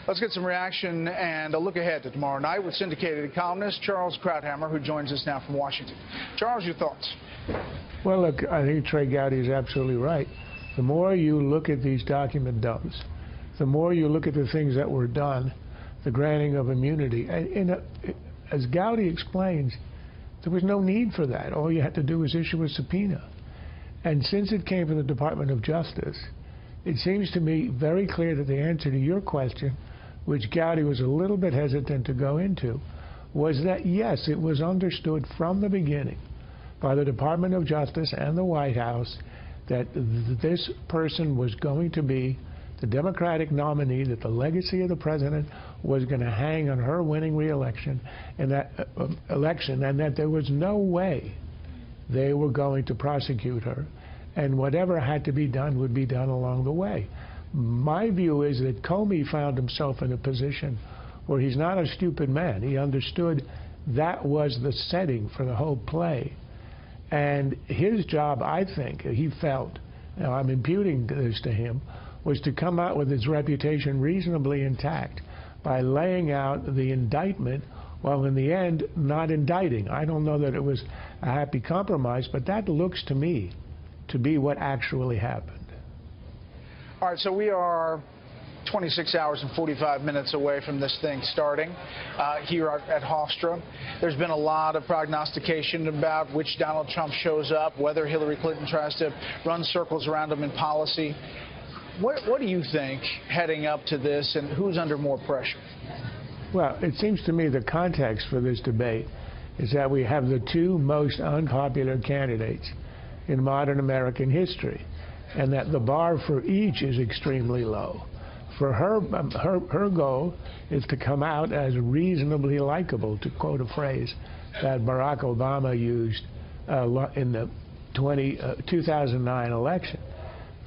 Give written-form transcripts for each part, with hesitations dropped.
Let's get some reaction and a look ahead to tomorrow night with syndicated columnist Charles Krauthammer, who joins us now from Washington. Charles, your thoughts? Well, look, I think Trey Gowdy is absolutely right. The more you look at these document dumps, the more you look at the things that were done, the granting of immunity. As Gowdy explains, there was no need for that. All you had to do was issue a subpoena. And since it came from the Department of Justice, it seems to me very clear that the answer to your question, which Gowdy was a little bit hesitant to go into, was that yes, it was understood from the beginning by the Department of Justice and the White House that this person was going to be the Democratic nominee, that the legacy of the president was going to hang on her winning re-election and that and that there was no way they were going to prosecute her, and whatever had to be done would be done along the way. My view is that Comey found himself in a position where he's not a stupid man. He understood that was the setting for the whole play. And his job, I think, he felt, now I'm imputing this to him, was to come out with his reputation reasonably intact by laying out the indictment while in the end not indicting. I don't know that it was a happy compromise, but that looks to me to be what actually happened. All right, so we are 26 hours and 45 minutes away from this thing starting here at Hofstra. There's been a lot of prognostication about which Donald Trump shows up, whether Hillary Clinton tries to run circles around him in policy. What do you think heading up to this, and who's under more pressure? Well, it seems to me the context for this debate is that we have the two most unpopular candidates in modern American history, and that the bar for each is extremely low. For her goal is to come out as reasonably likable, to quote a phrase that Barack Obama used in the 2009 election.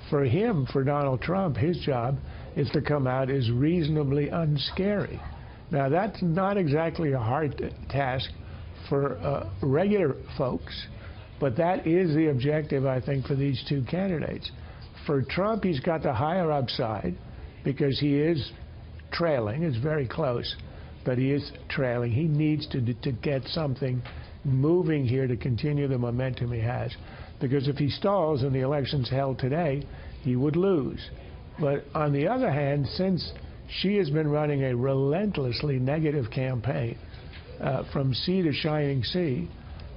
For him, for Donald Trump, his job is to come out as reasonably unscary. Now, that's not exactly a hard task for regular folks, but that is the objective, I think, for these two candidates. For Trump, he's got the higher upside because he is trailing. It's very close, but he is trailing. He needs to get something moving here to continue the momentum he has, because if he stalls and the election's held today, he would lose. But on the other hand, since she has been running a relentlessly negative campaign from sea to shining sea,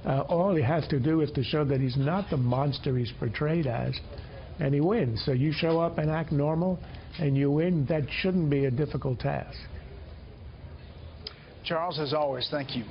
all he has to do is to show that he's not the monster he's portrayed as, and he wins. So you show up and act normal, and you win. That shouldn't be a difficult task. Charles, as always, thank you.